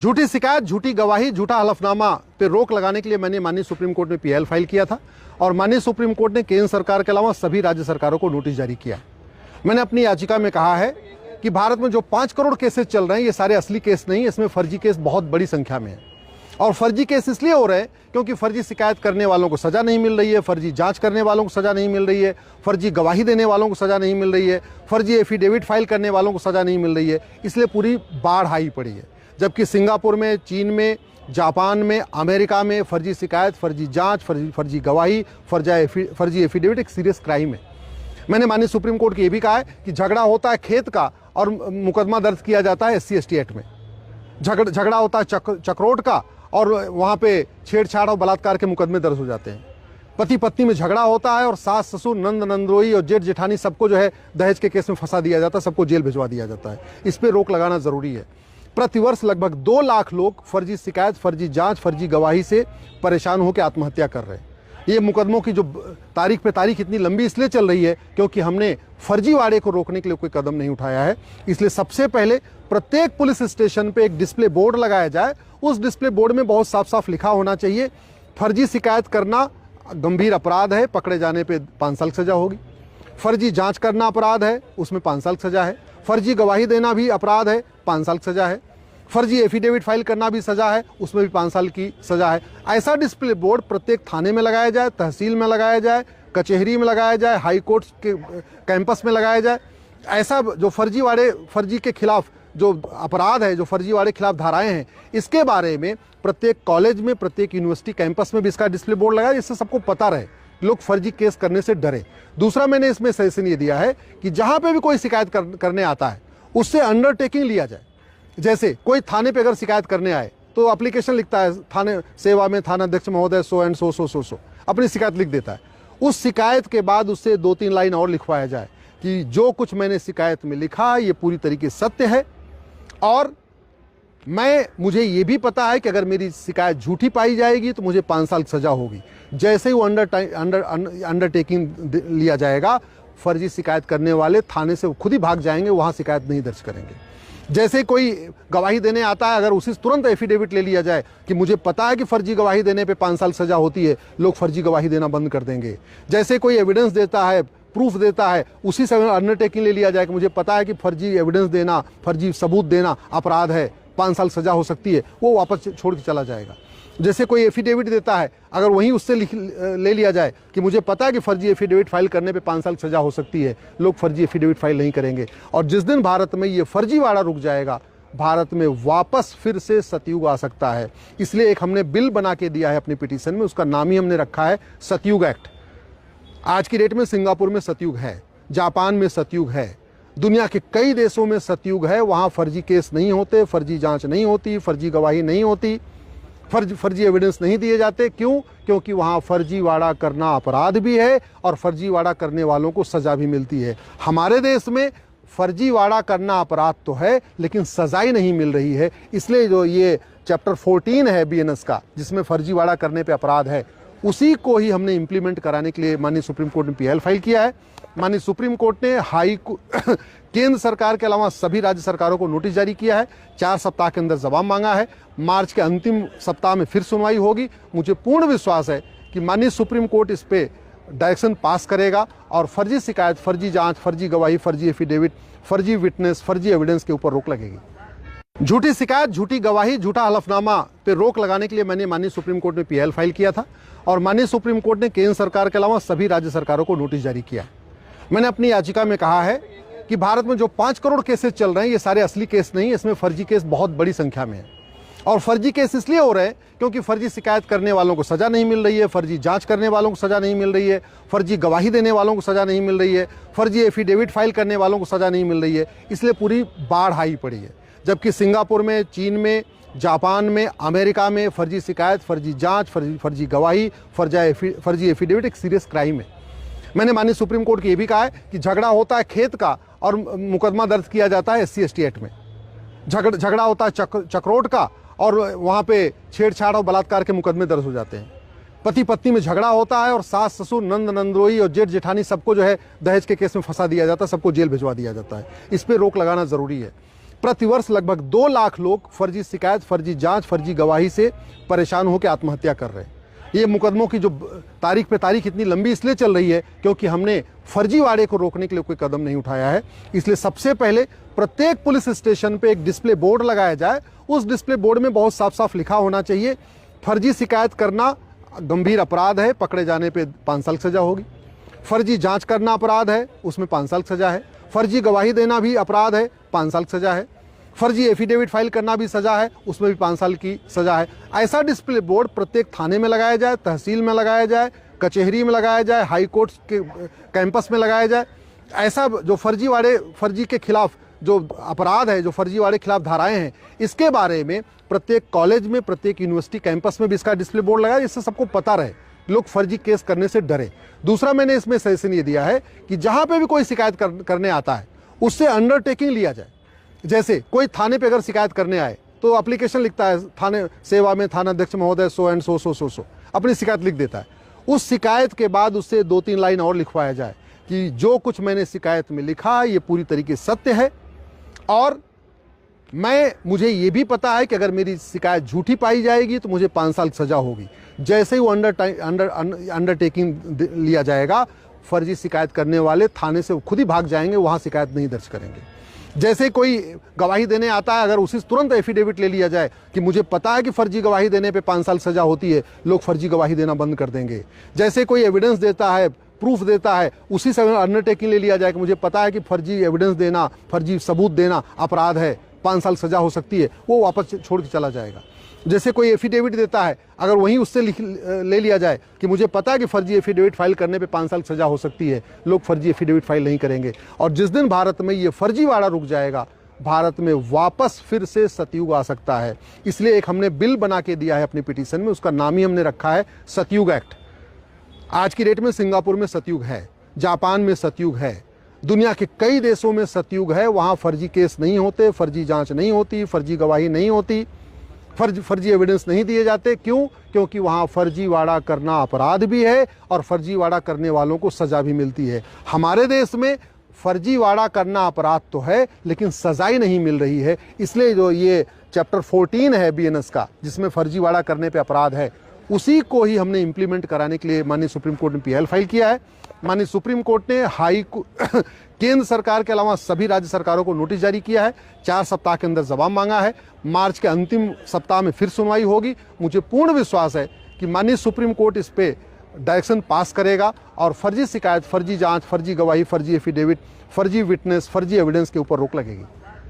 झूठी शिकायत, झूठी गवाही, झूठा हलफनामा पे रोक लगाने के लिए मैंने माननीय सुप्रीम कोर्ट में पीएल फाइल किया था और माननीय सुप्रीम कोर्ट ने केंद्र सरकार के अलावा सभी राज्य सरकारों को नोटिस जारी किया। मैंने अपनी याचिका में कहा है कि भारत में जो 5 करोड़ केसेस चल रहे हैं ये सारे असली केस नहीं, इसमें फर्जी केस बहुत बड़ी संख्या में है। और फर्जी केस इसलिए हो रहे हैं क्योंकि फर्जी शिकायत करने वालों को सजा नहीं मिल रही है, फर्जी जांच करने वालों को सजा नहीं मिल रही है, फर्जी गवाही देने वालों को सजा नहीं मिल रही है, फर्जी एफिडेविट फाइल करने वालों को सजा नहीं मिल रही है। इसलिए पूरी बाढ़ आई पड़ी है। जबकि सिंगापुर में, चीन में, जापान में, अमेरिका में फर्जी शिकायत, फर्जी जांच, फर्जी गवाही, फर्जी एफिडेविट एक सीरियस क्राइम है। मैंने माननीय सुप्रीम कोर्ट को ये भी कहा है कि झगड़ा होता है खेत का और मुकदमा दर्ज किया जाता है SC/ST एक्ट में। झगड़ा होता है चक्रोट का और वहाँ पे छेड़छाड़ और बलात्कार के मुकदमे दर्ज हो जाते हैं। पति पत्नी में झगड़ा होता है और सास ससुर, नंद नंदोई और जेठ जेठानी सबको जो है दहेज के केस में फंसा दिया जाता है, सबको जेल भिजवा दिया जाता है। इस पर रोक लगाना जरूरी है। प्रतिवर्ष लगभग 2 लाख लोग फर्जी शिकायत, फर्जी जांच, फर्जी गवाही से परेशान होकर आत्महत्या कर रहे हैं। ये मुकदमों की जो तारीख पे तारीख इतनी लंबी इसलिए चल रही है क्योंकि हमने फर्जीवाड़े को रोकने के लिए कोई कदम नहीं उठाया है। इसलिए सबसे पहले प्रत्येक पुलिस स्टेशन पे एक डिस्प्ले बोर्ड लगाया जाए। उस डिस्प्ले बोर्ड में बहुत साफ साफ लिखा होना चाहिए, फर्जी शिकायत करना गंभीर अपराध है, पकड़े जाने पे 5 साल की सजा होगी। फर्जी जांच करना अपराध है, उसमें 5 साल की सजा है। फर्जी गवाही देना भी अपराध है, 5 साल की सजा है। फर्जी एफिडेविट फाइल करना भी सजा है, उसमें भी 5 साल की सजा है। ऐसा डिस्प्ले बोर्ड प्रत्येक थाने में लगाया जाए, तहसील में लगाया जाए, कचहरी में लगाया जाए, हाई कोर्ट के कैंपस में लगाया जाए। ऐसा जो फर्जी के खिलाफ जो अपराध है, जो फर्जीवाड़े के खिलाफ धाराएं हैं, इसके बारे में प्रत्येक कॉलेज में, प्रत्येक यूनिवर्सिटी कैंपस में भी इसका डिस्प्ले बोर्ड लगाया, जिससे सबको पता रहे, लोग फर्जी केस करने से डरे। दूसरा, मैंने इसमें सजेशन ये दिया है कि जहां पे भी कोई शिकायत करने आता है उससे अंडरटेकिंग लिया जाए। जैसे कोई थाने पे अगर शिकायत करने आए तो एप्लीकेशन लिखता है, थाने सेवा में थानाध्यक्ष महोदय सो एंड सो अपनी शिकायत लिख देता है। उस शिकायत के बाद उससे 2-3 लाइन और लिखवाया जाए कि जो कुछ मैंने शिकायत में लिखा ये पूरी तरीके से सत्य है और मुझे ये भी पता है कि अगर मेरी शिकायत झूठी पाई जाएगी तो मुझे 5 साल की सजा होगी। जैसे ही वो अंडरटेकिंग लिया जाएगा, फर्जी शिकायत करने वाले थाने से खुद ही भाग जाएंगे, वहां शिकायत नहीं दर्ज करेंगे। जैसे कोई गवाही देने आता है, अगर उसी तुरंत एफिडेविट ले लिया जाए कि मुझे पता है कि फर्जी गवाही देने पे 5 साल सजा होती है, लोग फर्जी गवाही देना बंद कर देंगे। जैसे कोई एविडेंस देता है, प्रूफ देता है, उसी से अंडरटेकिंग ले लिया जाए कि मुझे पता है कि फर्जी एविडेंस देना, फर्जी सबूत देना अपराध है, 5 साल सजा हो सकती है, वो वापस छोड़ के चला जाएगा। जैसे कोई एफिडेविट देता है, अगर वहीं उससे ले लिया जाए कि मुझे पता है कि फर्जी एफिडेविट फाइल करने पे 5 साल की सजा हो सकती है, लोग फर्जी एफिडेविट फाइल नहीं करेंगे। और जिस दिन भारत में ये फर्जीवाड़ा रुक जाएगा, भारत में वापस फिर से सतयुग आ सकता है। इसलिए एक हमने बिल बना के दिया है अपनी पिटीशन में, उसका नाम ही हमने रखा है सतयुग एक्ट। आज की डेट में सिंगापुर में सतयुग है, जापान में सतयुग है, दुनिया के कई देशों में सतयुग है। वहाँ फर्जी केस नहीं होते, फर्जी जांच नहीं होती, फर्जी गवाही नहीं होती, फर्जी एविडेंस नहीं दिए जाते। क्यों? क्योंकि वहाँ फर्जीवाड़ा करना अपराध भी है और फर्जीवाड़ा करने वालों को सजा भी मिलती है। हमारे देश में फर्जीवाड़ा करना अपराध तो है लेकिन सजाई नहीं मिल रही है। इसलिए जो ये चैप्टर 14 है BNS का, जिसमें फर्जीवाड़ा करने पे अपराध है, उसी को ही हमने इम्प्लीमेंट कराने के लिए माननीय सुप्रीम कोर्ट में PL फाइल किया है। माननीय सुप्रीम कोर्ट ने केंद्र सरकार के अलावा सभी राज्य सरकारों को नोटिस जारी किया है। 4 सप्ताह के अंदर जवाब मांगा है। मार्च के अंतिम सप्ताह में फिर सुनवाई होगी। मुझे पूर्ण विश्वास है कि माननीय सुप्रीम कोर्ट इस पे डायरेक्शन पास करेगा और फर्जी शिकायत, फर्जी जांच, फर्जी गवाही, फर्जी एफिडेविट, फर्जी विटनेस, फर्जी एविडेंस के ऊपर रोक लगेगी। झूठी शिकायत, झूठी गवाही, झूठा हलफनामा पे रोक लगाने के लिए मैंने माननीय सुप्रीम कोर्ट में PL फाइल किया था और माननीय सुप्रीम कोर्ट ने केंद्र सरकार के अलावा सभी राज्य सरकारों को नोटिस जारी किया है। मैंने अपनी याचिका में कहा है कि भारत में जो 5 करोड़ केसेस चल रहे हैं ये सारे असली केस नहीं, इसमें फर्जी केस बहुत बड़ी संख्या में है। और फर्जी केस इसलिए हो रहे हैं क्योंकि फर्जी शिकायत करने वालों को सजा नहीं मिल रही है, फर्जी जांच करने वालों को सजा नहीं मिल रही है, फर्जी गवाही देने वालों को सजा नहीं मिल रही है, फर्जी एफिडेविट फाइल करने वालों को सजा नहीं मिल रही है। इसलिए पूरी बाढ़ आई पड़ी है। जबकि सिंगापुर में, चीन में, जापान में, अमेरिका में फर्जी शिकायत, फर्जी जांच, फर्जी गवाही, फर्जी एफिडेविट एक सीरियस क्राइम है। मैंने माननीय सुप्रीम कोर्ट को ये भी कहा है कि झगड़ा होता है खेत का और मुकदमा दर्ज किया जाता है SC/ST एक्ट में। झगड़ा होता है चक्रोट का और वहाँ पे छेड़छाड़ और बलात्कार के मुकदमे दर्ज हो जाते हैं। पति पत्नी में झगड़ा होता है और सास ससुर, नंद नंदोई और जेठ जेठानी सबको जो है दहेज के केस में फंसा दिया जाता है, सबको जेल भिजवा दिया जाता है। इस पर रोक लगाना जरूरी है। प्रतिवर्ष लगभग 2 लाख लोग फर्जी शिकायत, फर्जी जांच, फर्जी गवाही से परेशान होकर आत्महत्या कर रहे हैं। ये मुकदमों की जो तारीख पे तारीख इतनी लंबी इसलिए चल रही है क्योंकि हमने फर्जीवाड़े को रोकने के लिए कोई कदम नहीं उठाया है। इसलिए सबसे पहले प्रत्येक पुलिस स्टेशन पे एक डिस्प्ले बोर्ड लगाया जाए। उस डिस्प्ले बोर्ड में बहुत साफ साफ लिखा होना चाहिए, फर्जी शिकायत करना गंभीर अपराध है, पकड़े जाने पे 5 साल की सजा होगी। फर्जी जांच करना अपराध है, उसमें 5 साल की सजा है। फर्जी गवाही देना भी अपराध है, 5 साल की सजा है। फर्जी एफिडेविट फाइल करना भी सजा है, उसमें भी 5 साल की सजा है। ऐसा डिस्प्ले बोर्ड प्रत्येक थाने में लगाया जाए, तहसील में लगाया जाए, कचहरी में लगाया जाए, हाई कोर्ट के कैंपस में लगाया जाए। ऐसा जो फर्जी के खिलाफ जो अपराध है, जो फर्जीवाड़े के खिलाफ धाराएं हैं, इसके बारे में प्रत्येक कॉलेज में, प्रत्येक यूनिवर्सिटी कैंपस में भी इसका डिस्प्ले बोर्ड लगाया, जिससे सबको पता रहे, लोग फर्जी केस करने से डरे। दूसरा मैंने इसमें सजेशन ये दिया है कि जहां पे भी कोई शिकायत करने आता है उससे अंडरटेकिंग लिया जाए। जैसे कोई थाने पे अगर शिकायत करने आए तो एप्लीकेशन लिखता है, थाने सेवा में थानाध्यक्ष महोदय सो एंड सो अपनी शिकायत लिख देता है। उस शिकायत के बाद उससे 2-3 लाइन और लिखवाया जाए कि जो कुछ मैंने शिकायत में लिखा ये पूरी तरीके से सत्य है और मुझे ये भी पता है कि अगर मेरी शिकायत झूठी पाई जाएगी तो मुझे 5 साल की सजा होगी। जैसे ही वो अंडरटेकिंग लिया जाएगा, फर्जी शिकायत करने वाले थाने से खुद ही भाग जाएंगे, वहां शिकायत नहीं दर्ज करेंगे। जैसे कोई गवाही देने आता है, अगर उसी तुरंत एफिडेविट ले लिया जाए कि मुझे पता है कि फर्जी गवाही देने पे 5 साल सजा होती है, लोग फर्जी गवाही देना बंद कर देंगे। जैसे कोई एविडेंस देता है, प्रूफ देता है, उसी से अंडरटेकिंग ले लिया जाए कि मुझे पता है कि फर्जी एविडेंस देना, फर्जी सबूत देना अपराध है, 5 साल सजा हो सकती है, वो वापस छोड़ के चला जाएगा। जैसे कोई एफिडेविट देता है, अगर वहीं उससे ले लिया जाए कि मुझे पता है कि फर्जी एफिडेविट फाइल करने पे 5 साल सजा हो सकती है, लोग फर्जी एफिडेविट फाइल नहीं करेंगे। और जिस दिन भारत में ये फर्जीवाड़ा रुक जाएगा, भारत में वापस फिर से सतयुग आ सकता है। इसलिए एक हमने बिल बना के दिया है अपनी पिटीशन में, उसका नाम ही हमने रखा है सतयुग एक्ट। आज की डेट में सिंगापुर में सतयुग है, जापान में सतयुग है, दुनिया के कई देशों में सतयुग है। वहाँ फर्जी केस नहीं होते, फर्जी जांच नहीं होती, फर्जी गवाही नहीं होती, फर्जी एविडेंस नहीं दिए जाते। क्यों? क्योंकि वहाँ फर्जीवाड़ा करना अपराध भी है और फर्जीवाड़ा करने वालों को सजा भी मिलती है। हमारे देश में फर्जीवाड़ा करना अपराध तो है, लेकिन सजाई नहीं मिल रही है। इसलिए जो ये चैप्टर 14 है BNS का, जिसमें फर्जीवाड़ा करने पे अपराध है, उसी को ही हमने इम्प्लीमेंट कराने के लिए माननीय सुप्रीम कोर्ट में PL फाइल किया है। माननीय सुप्रीम कोर्ट ने केंद्र सरकार के अलावा सभी राज्य सरकारों को नोटिस जारी किया है, 4 सप्ताह के अंदर जवाब मांगा है। मार्च के अंतिम सप्ताह में फिर सुनवाई होगी। मुझे पूर्ण विश्वास है कि माननीय सुप्रीम कोर्ट इस पे डायरेक्शन पास करेगा और फर्जी शिकायत, फर्जी जांच, फर्जी गवाही, फर्जी एफिडेविट, फर्जी विटनेस, फर्जी एविडेंस के ऊपर रोक लगेगी।